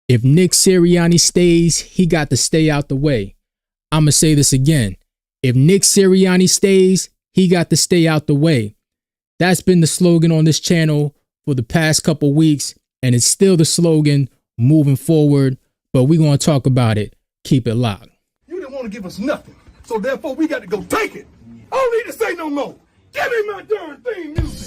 If Nick Sirianni stays, he got to stay out the way. I'm going to say this again. If Nick Sirianni stays, he got to stay out the way. That's been the slogan on this channel for the past couple weeks, and it's still the slogan moving forward, but we're going to talk about it. Keep it locked. You didn't want to give us nothing, so therefore we got to go take it. I don't need to say no more. Give me my darn theme music.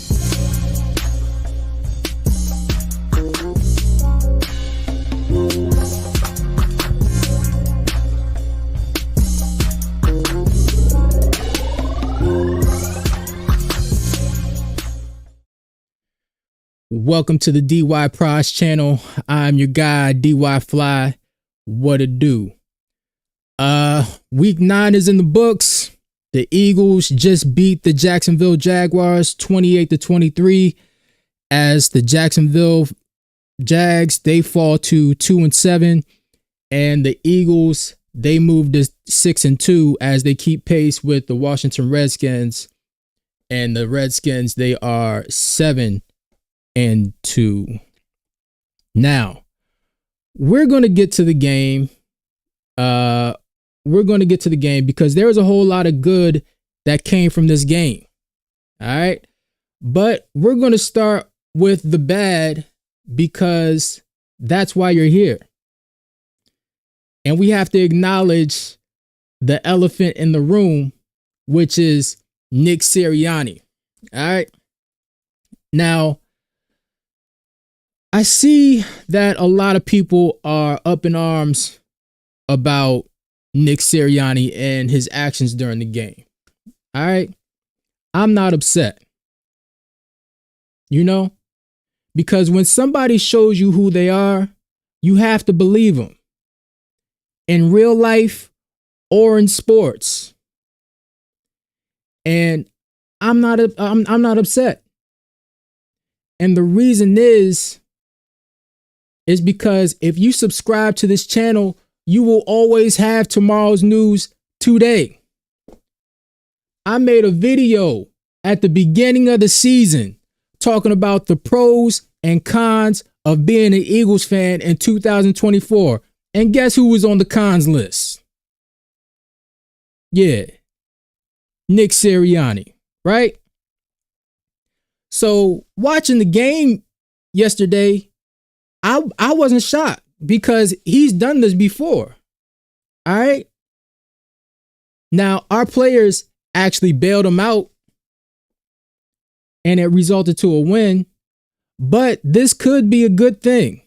Welcome to the DY Prize channel. I'm your guy, DY Fly. What it do? Week 9 is in the books. The Eagles just beat the Jacksonville Jaguars 28-23 as the Jacksonville Jags, they fall to 2-7, and the Eagles, they move to 6-2 as they keep pace with the Washington Redskins, and the Redskins, they are 7-2. Now, we're going to get to the game. We're going to get to the game because there was a whole lot of good that came from this game. All right. But we're going to start with the bad because that's why you're here. And we have to acknowledge the elephant in the room, which is Nick Sirianni. All right. Now, I see that a lot of people are up in arms about Nick Sirianni and his actions during the game. All right. I'm not upset. You know, because when somebody shows you who they are, you have to believe them. In real life or in sports. And I'm not upset. And the reason is because if you subscribe to this channel, you will always have tomorrow's news today. I made a video at the beginning of the season talking about the pros and cons of being an Eagles fan in 2024. And guess who was on the cons list? Yeah, Nick Sirianni, right? So watching the game yesterday, I wasn't shocked because he's done this before. All right. Now, our players actually bailed him out and it resulted to a win. But this could be a good thing.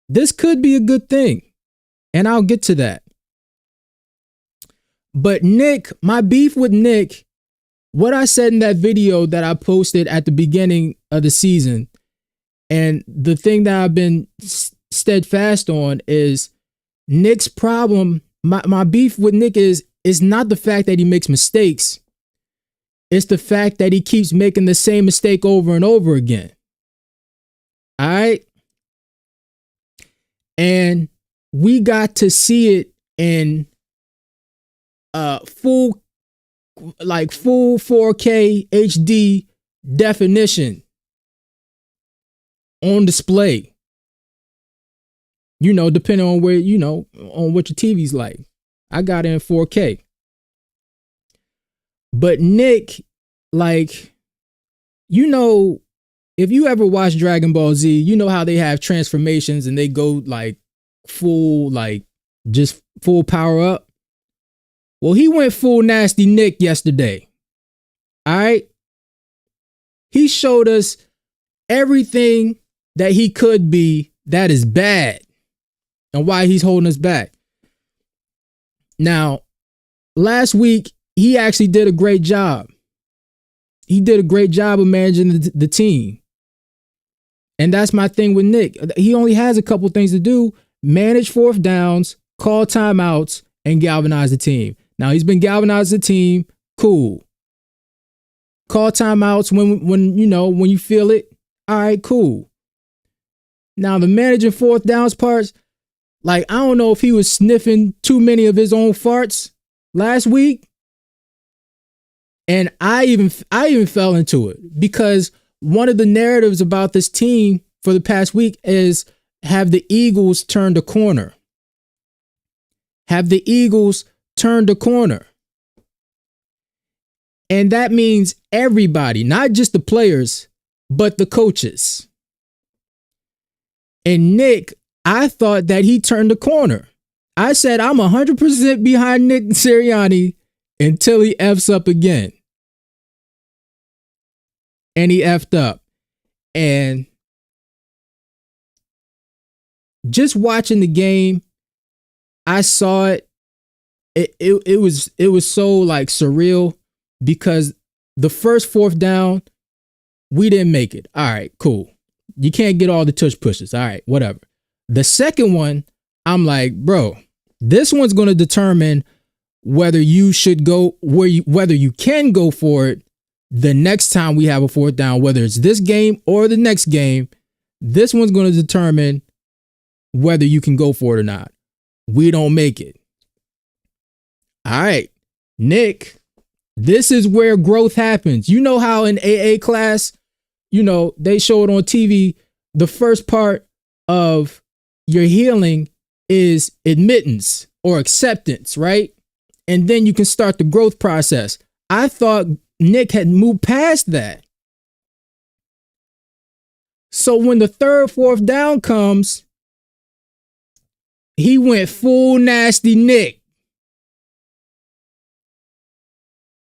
This could be a good thing. And I'll get to that. But Nick, my beef with Nick, what I said in that video that I posted at the beginning of the season, and the thing that I've been steadfast on is Nick's problem. My beef with Nick is not the fact that he makes mistakes. It's the fact that he keeps making the same mistake over and over again. All right. And we got to see it in full 4K HD definition on display. You know, depending on where, you know, on what your TV's like. I got it in 4K. But Nick, like, you know, if you ever watch Dragon Ball Z, you know how they have transformations and they go like full, like just full power up. Well, he went full nasty Nick yesterday. All right. He showed us everything that he could be that is bad and why he's holding us back. Now, last week, he actually did a great job. He did a great job of managing the team. And that's my thing with Nick. He only has a couple things to do: manage fourth downs, call timeouts, and galvanize the team. Now, he's been galvanizing the team. Cool. Call timeouts when you feel it. All right, cool. Now, the managing fourth downs parts, like, I don't know if he was sniffing too many of his own farts last week. And I even fell into it because one of the narratives about this team for the past week is have the Eagles turned a corner? Have the Eagles turned a corner? And that means everybody, not just the players, but the coaches. And Nick, I thought that he turned the corner. I said, I'm 100% behind Nick Sirianni until he F's up again. And he F'd up. And just watching the game, I saw it. It was so like surreal because the first fourth down, we didn't make it. All right, cool. You can't get all the tush pushes. All right, whatever. The second one, I'm like, bro, this one's going to determine whether you should go whether you can go for it the next time we have a fourth down, whether it's this game or the next game. This one's going to determine whether you can go for it or not. We don't make it. All right, Nick, this is where growth happens. You know how in AA class, you know, they show it on TV. The first part of your healing is admittance or acceptance, right? And then you can start the growth process. I thought Nick had moved past that. So when the third, fourth down comes, he went full nasty Nick.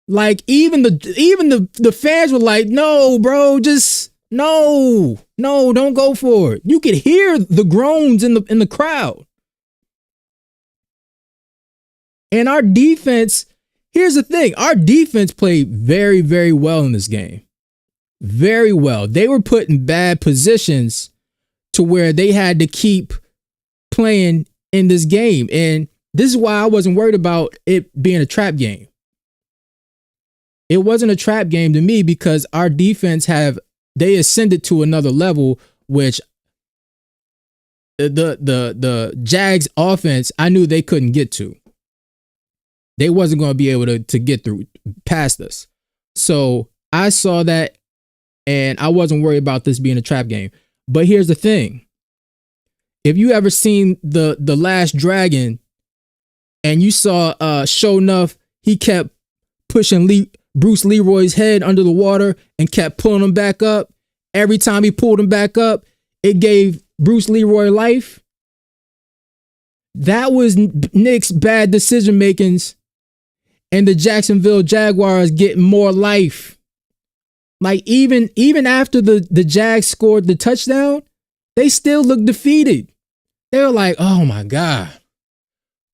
Like even the fans were like, no, bro, just no, don't go for it. You could hear the groans in the crowd. And our defense, here's the thing, our defense played very, very well in this game. Very well. They were put in bad positions to where they had to keep playing in this game. And this is why I wasn't worried about it being a trap game. It wasn't a trap game to me because our defense they ascended to another level, which the Jags offense, I knew they couldn't get to. They wasn't going to be able to get through past us. So I saw that and I wasn't worried about this being a trap game. But here's the thing. If you ever seen the Last Dragon and you saw sure enough, he kept pushing Bruce Leroy's head under the water and kept pulling him back up. Every time he pulled him back up, it gave Bruce Leroy life. That was Nick's bad decision makings and the Jacksonville Jaguars getting more life. Like even after the Jags scored the touchdown, they still looked defeated. They were like, oh my God.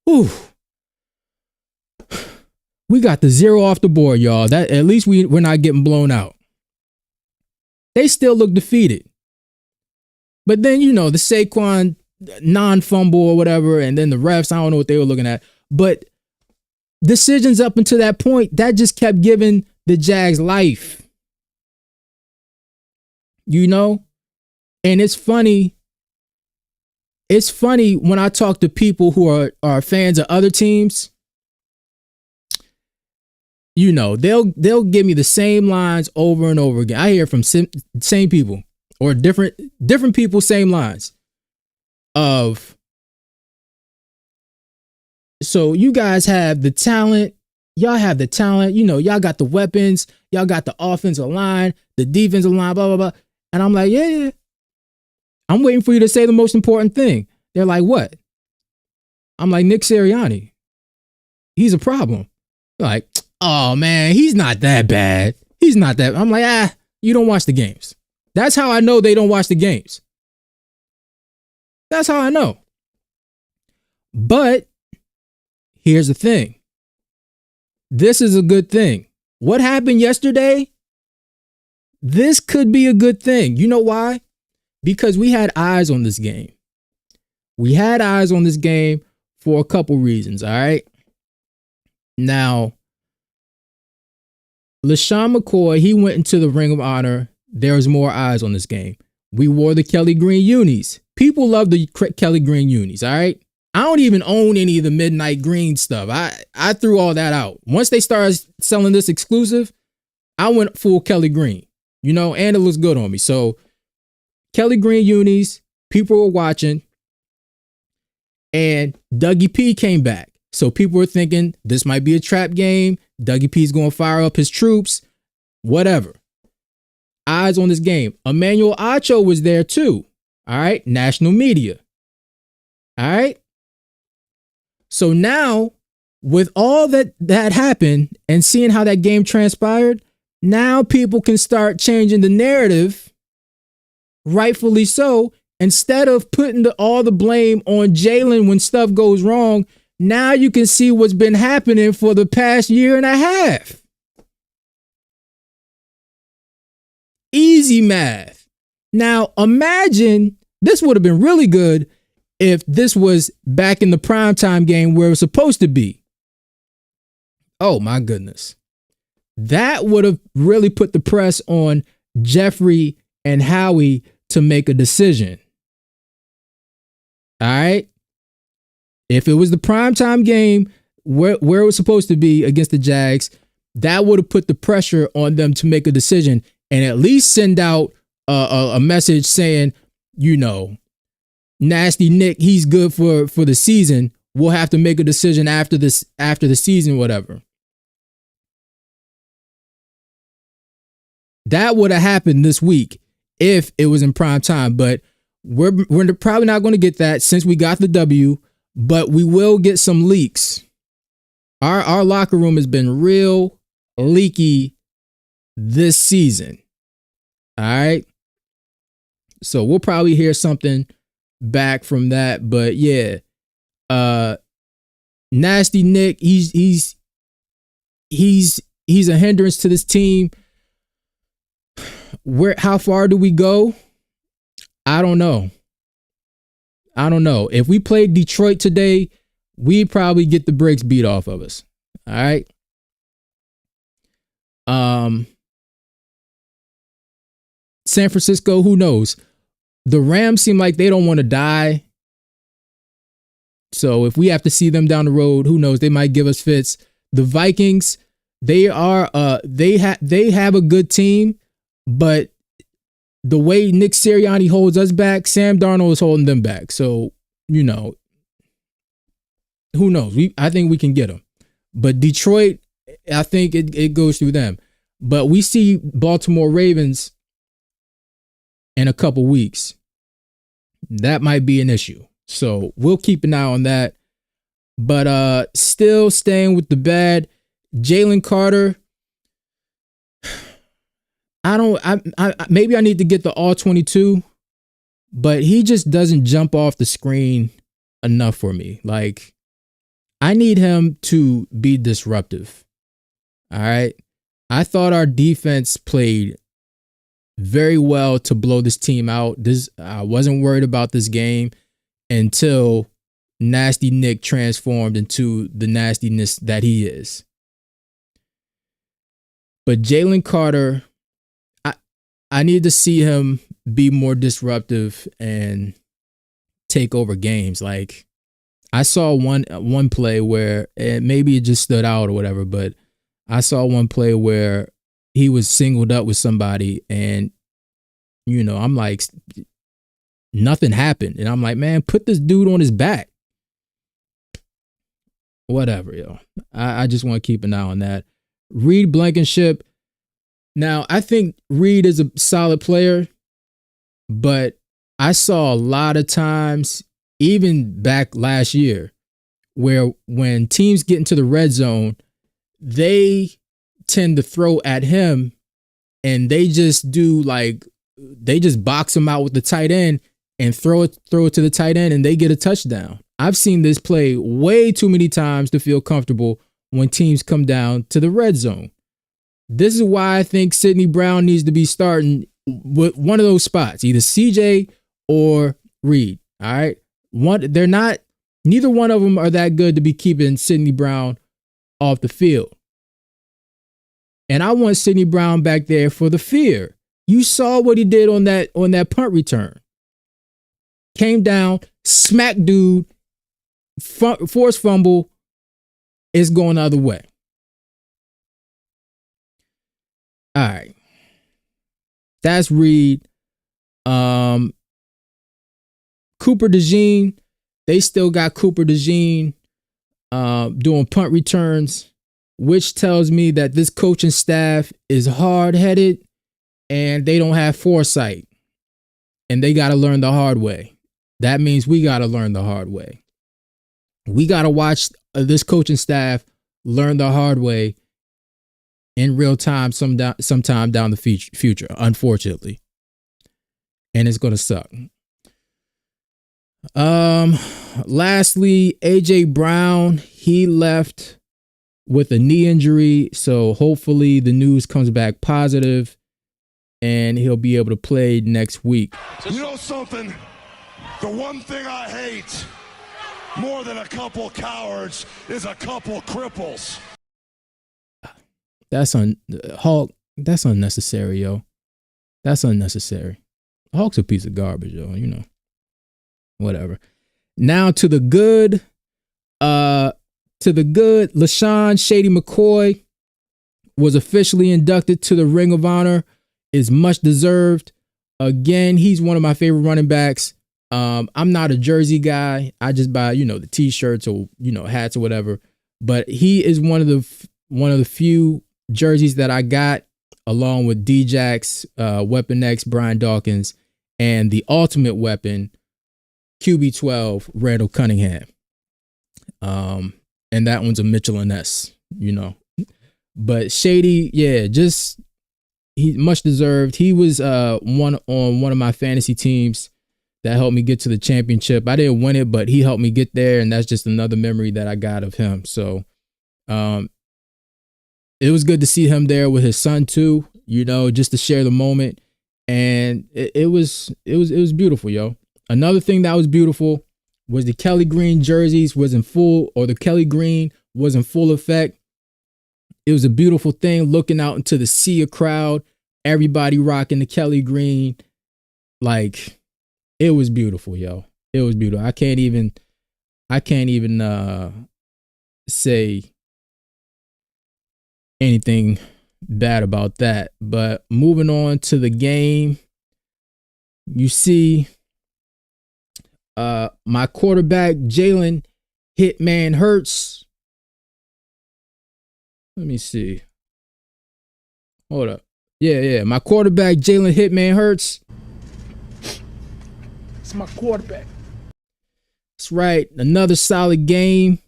Whew. We got the 0 off the board, y'all. That at least we're not getting blown out. They still look defeated. But then, you know, the Saquon non-fumble or whatever, and then the refs, I don't know what they were looking at. But decisions up until that point, that just kept giving the Jags life. You know? And it's funny. It's funny when I talk to people who are fans of other teams. You know, they'll give me the same lines over and over again. I hear from same people or different people, same lines of, so you guys have the talent, y'all have the talent, you know, y'all got the weapons, y'all got the offensive line, the defensive line, blah, blah, blah. And I'm like, yeah. I'm waiting for you to say the most important thing. They're like, what? I'm like, Nick Sirianni. He's a problem. They're like, oh man, he's not that bad. He's not that. I'm like, you don't watch the games. That's how I know they don't watch the games. That's how I know. But here's the thing. This is a good thing. What happened yesterday? This could be a good thing. You know why? Because we had eyes on this game. We had eyes on this game for a couple reasons, all right? Now, LaShawn McCoy, he went into the Ring of Honor. There's more eyes on this game. We wore the Kelly Green unis. People love the Kelly Green unis, all right? I don't even own any of the Midnight Green stuff. I threw all that out. Once they started selling this exclusive, I went full Kelly Green, you know, and it looks good on me. So Kelly Green unis, people were watching, and Dougie P came back. So people were thinking this might be a trap game. Dougie P's going to fire up his troops, whatever. Eyes on this game. Emmanuel Acho was there too. All right. National media. All right. So now, with all that happened and seeing how that game transpired, now people can start changing the narrative, rightfully so. Instead of putting all the blame on Jalen when stuff goes wrong, now you can see what's been happening for the past year and a half. Easy math. Now, imagine this would have been really good if this was back in the primetime game where it was supposed to be. Oh, my goodness. That would have really put the press on Jeffrey and Howie to make a decision. All right. If it was the primetime game where it was supposed to be against the Jags, that would have put the pressure on them to make a decision and at least send out a message saying, you know, Nasty Nick, he's good for the season. We'll have to make a decision after the season, whatever. That would have happened this week if it was in prime time, but we're probably not going to get that since we got the W, but we will get some leaks. Our locker room has been real leaky this season. All right. So we'll probably hear something back from that, but yeah. Nasty Nick, he's a hindrance to this team. How far do we go? I don't know. If we played Detroit today, we'd probably get the brakes beat off of us. All right. San Francisco, who knows? The Rams seem like they don't want to die. So if we have to see them down the road, who knows? They might give us fits. The Vikings, they have a good team, but the way Nick Sirianni holds us back, Sam Darnold is holding them back. So, you know, who knows? I think we can get them. But Detroit, I think it goes through them. But we see Baltimore Ravens in a couple weeks. That might be an issue. So we'll keep an eye on that. But still staying with the bad, Jalen Carter. Maybe I need to get the all 22, but he just doesn't jump off the screen enough for me. Like, I need him to be disruptive. All right. I thought our defense played very well to blow this team out. I wasn't worried about this game until Nasty Nick transformed into the nastiness that he is. But Jalen Carter, I need to see him be more disruptive and take over games. Like, I saw one play where maybe it just stood out or whatever, but I saw one play where he was singled up with somebody and, you know, I'm like, nothing happened. And I'm like, man, put this dude on his back. Whatever, yo. I just want to keep an eye on that. Reed Blankenship. Now, I think Reed is a solid player, but I saw a lot of times, even back last year, where when teams get into the red zone, they tend to throw at him and they just box him out with the tight end and throw it to the tight end and they get a touchdown. I've seen this play way too many times to feel comfortable when teams come down to the red zone. This is why I think Sidney Brown needs to be starting with one of those spots, either CJ or Reed. All right. Neither one of them are that good to be keeping Sidney Brown off the field. And I want Sidney Brown back there for the fear. You saw what he did on that punt return. Came down, smacked dude, forced fumble, is going the other way. All right. That's Reed. Cooper DeJean, they still got Cooper DeJean doing punt returns, which tells me that this coaching staff is hard-headed and they don't have foresight. And they got to learn the hard way. That means we got to learn the hard way. We got to watch this coaching staff learn the hard way in real time sometime down the future, unfortunately. And it's going to suck. Lastly, AJ Brown, he left with a knee injury, so hopefully the news comes back positive and he'll be able to play next week. You know something? The one thing I hate more than a couple cowards is a couple cripples. Hulk, that's unnecessary, yo. That's unnecessary. Hulk's a piece of garbage, yo, you know. Whatever. Now to the good. LaShawn Shady McCoy was officially inducted to the Ring of Honor. Is much deserved. Again, he's one of my favorite running backs. I'm not a jersey guy. I just buy, the t-shirts or, hats or whatever. But he is one of the few jerseys that I got, along with D-Jax, Weapon X, Brian Dawkins, and the ultimate weapon, QB12, Randall Cunningham. And that one's a Mitchell and S, But Shady, yeah, he much deserved. He was one of my fantasy teams that helped me get to the championship. I didn't win it, but he helped me get there, and that's just another memory that I got of him. So it was good to see him there with his son too, just to share the moment. And it was beautiful, yo. Another thing that was beautiful was the Kelly Green jerseys the Kelly Green was in full effect. It was a beautiful thing looking out into the sea of crowd, everybody rocking the Kelly Green. Like, it was beautiful, yo. It was beautiful. I can't even say anything bad about that. But moving on to the game, you see my quarterback, Jalen Hitman Hurts. Let me see. Hold up. Yeah. My quarterback, Jalen Hitman Hurts. It's my quarterback. That's right. Another solid game.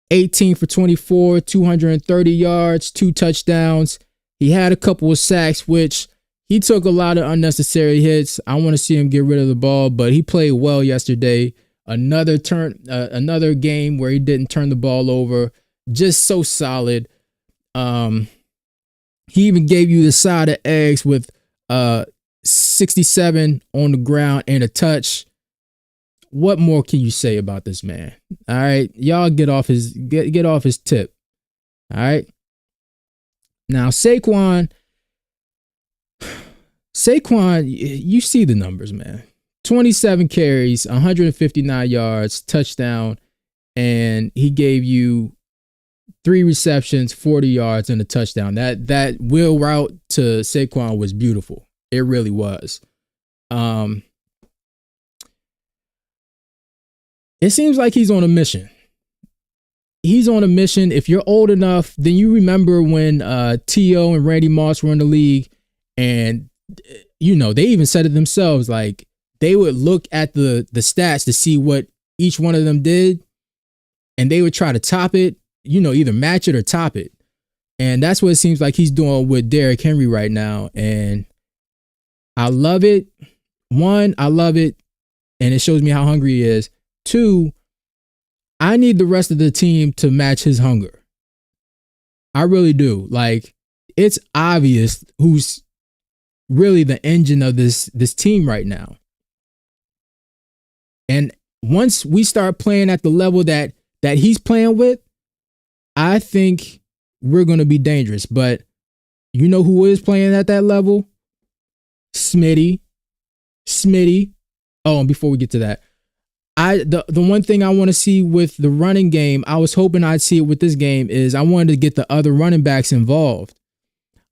18 for 24, 230 yards, 2 touchdowns. He had a couple of sacks, which he took a lot of unnecessary hits. I want to see him get rid of the ball, but he played well yesterday. Another game where he didn't turn the ball over. Just so solid. He even gave you the side of eggs with 67 on the ground and a touch. What more can you say about this man? All right, y'all get off his tip. All right. Now Saquon, you see the numbers, man. 27 carries, 159 yards, touchdown, and he gave you 3 receptions, 40 yards, and a touchdown. That wheel route to Saquon was beautiful. It really was. It seems like he's on a mission. He's on a mission. If you're old enough, then you remember when T.O. and Randy Moss were in the league, and they even said it themselves, like they would look at the stats to see what each one of them did, and they would try to top it, either match it or top it. And that's what it seems like he's doing with Derrick Henry right now. And I love it. One, I love it, and it shows me how hungry he is. 2, I need the rest of the team to match his hunger. I really do. Like, it's obvious who's really the engine of this team right now. And once we start playing at the level that he's playing with, I think we're going to be dangerous. But you know who is playing at that level? Smitty. Oh, and before we get to that, the one thing I want to see with the running game, I was hoping I'd see it with this game, is I wanted to get the other running backs involved.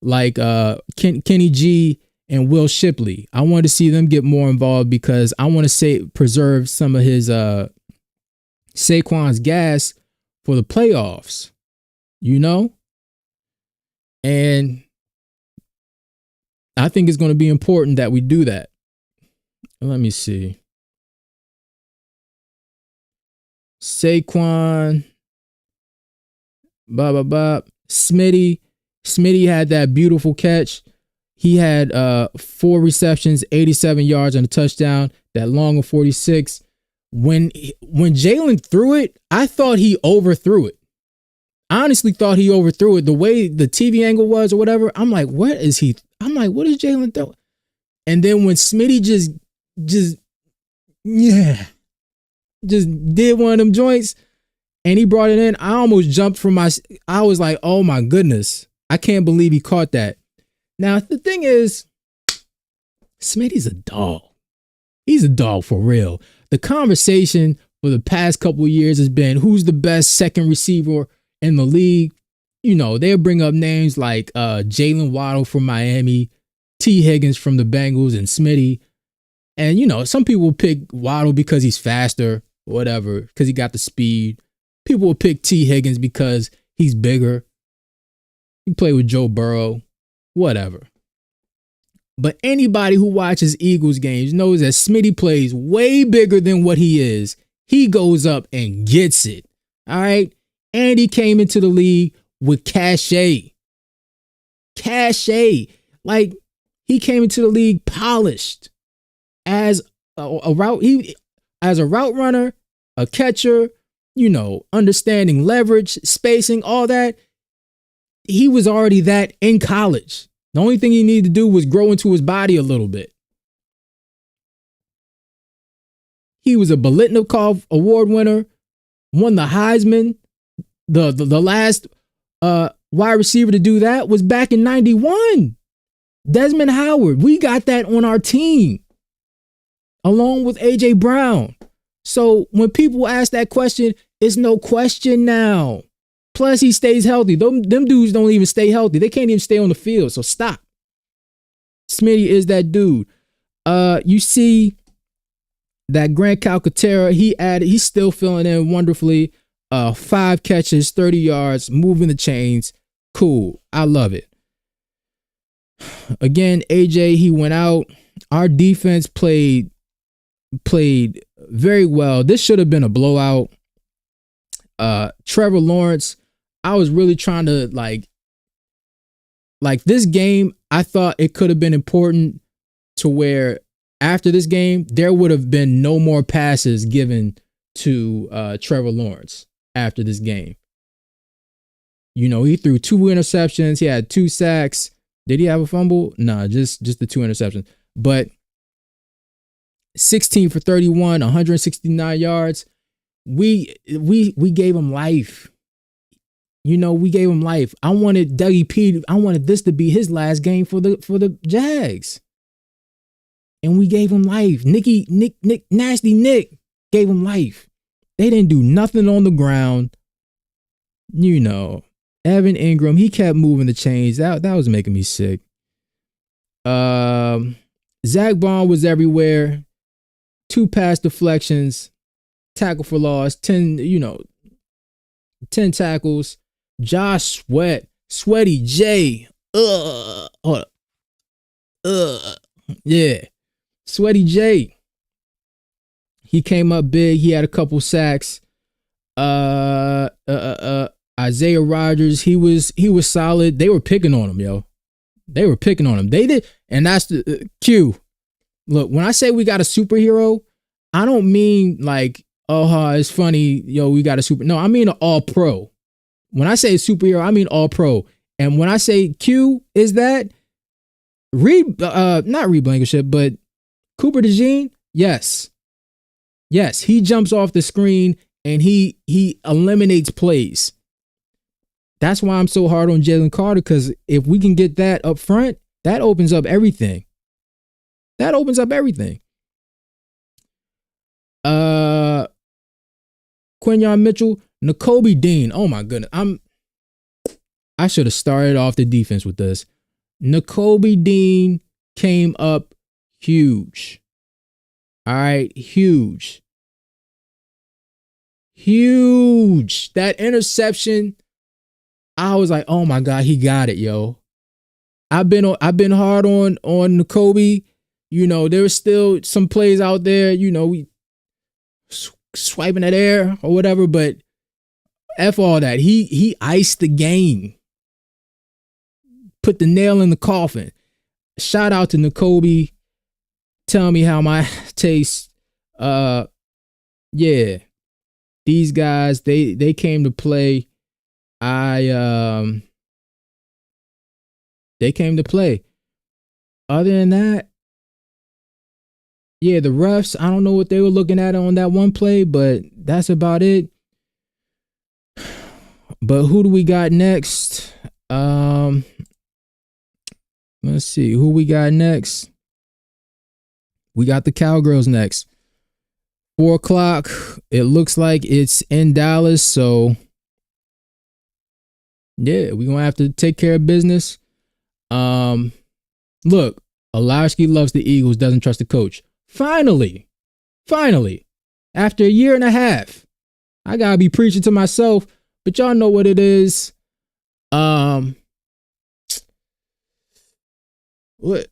Like Kenny G and Will Shipley. I want to see them get more involved because I want to preserve some of his Saquon's gas for the playoffs, you know? And I think it's going to be important that we do that. Let me see. Saquon, Smitty had that beautiful catch. He had 4 receptions, 87 yards and a touchdown. That long of 46. When Jalen threw it, I thought he overthrew it. I honestly thought he overthrew it. The way the TV angle was or whatever, I'm like, what is Jalen throwing? And then when Smitty just did one of them joints and he brought it in, I almost jumped from I was like, oh my goodness, I can't believe he caught that. Now, the thing is, Smitty's a dog. He's a dog for real. The conversation for the past couple of years has been who's the best second receiver in the league. You know, they'll bring up names like Jalen Waddle from Miami, T. Higgins from the Bengals, and Smitty. And, you know, some people will pick Waddle because he's faster, whatever, because he got the speed. People will pick T. Higgins because he's bigger. He played with Joe Burrow, whatever. But anybody who watches Eagles games knows that Smitty plays way bigger than what he is. He goes up and gets it. All right. And he came into the league with cachet. Like, he came into the league polished as a route runner, a catcher, you know, understanding leverage, spacing, all that. He was already that in college. The only thing he needed to do was grow into his body a little bit. He was a Biletnikoff Award winner, won the Heisman. The last wide receiver to do that was back in 91. Desmond Howard. We got that on our team, along with A.J. Brown. So when people ask that question, it's no question now. Plus, he stays healthy. Them dudes don't even stay healthy. They can't even stay on the field. So stop. Smitty is that dude. You see that Grant Calcaterra, he's still filling in wonderfully. 5 catches, 30 yards, moving the chains. Cool. I love it. Again, AJ, he went out. Our defense played very well. This should have been a blowout. Trevor Lawrence, I was really trying to like this game. I thought it could have been important to where after this game, there would have been no more passes given to Trevor Lawrence after this game. You know, he threw 2 interceptions. He had 2 sacks. Did he have a fumble? Nah, just the 2 interceptions. But 16 for 31, 169 yards. We gave him life. You know, we gave him life. I wanted Dougie P. I wanted this to be his last game for the Jags. And we gave him life. Nasty Nick gave him life. They didn't do nothing on the ground. You know, Evan Ingram, he kept moving the chains. That was making me sick. Zach Bond was everywhere. 2 pass deflections, tackle for loss, 10 tackles. Josh Sweaty J. Yeah. Sweaty J. He came up big. He had a couple sacks. Isaiah Rodgers, he was solid. They were picking on him, yo. They were picking on him. They did, and that's the Q. Look, when I say we got a superhero, I don't mean like, oh, it's funny, yo, we got a super. No, I mean an all-pro. When I say superhero, I mean all-pro. And when I say Q is that, not Reed Blankenship, but Cooper DeJean, yes. Yes, he jumps off the screen and he eliminates plays. That's why I'm so hard on Jalen Carter, because if we can get that up front, that opens up everything. That opens up everything. Quinyon Mitchell, Nakobe Dean. Oh my goodness. I should have started off the defense with this. Nakobe Dean came up huge. All right, huge. Huge. That interception, I was like, oh my God, he got it, yo. I've been hard on Nakobe. You know, there was still some plays out there, you know, we swiping that air or whatever, but F all that. He iced the game. Put the nail in the coffin. Shout out to Nakobe. Tell me how my taste. Yeah. These guys, they came to play. They came to play. Other than that, yeah, the refs, I don't know what they were looking at on that one play, but that's about it. But who do we got next? Let's see who we got next. We got the Cowgirls next. 4:00. It looks like it's in Dallas, so yeah, we're gonna have to take care of business. Look, Olarski loves the Eagles, doesn't trust the coach. Finally, after a year and a half, I gotta be preaching to myself, but y'all know what it is. What?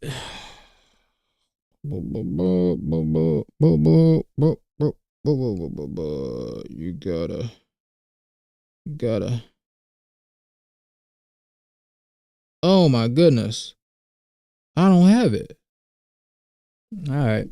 You gotta. Oh my goodness. I don't have it. All right.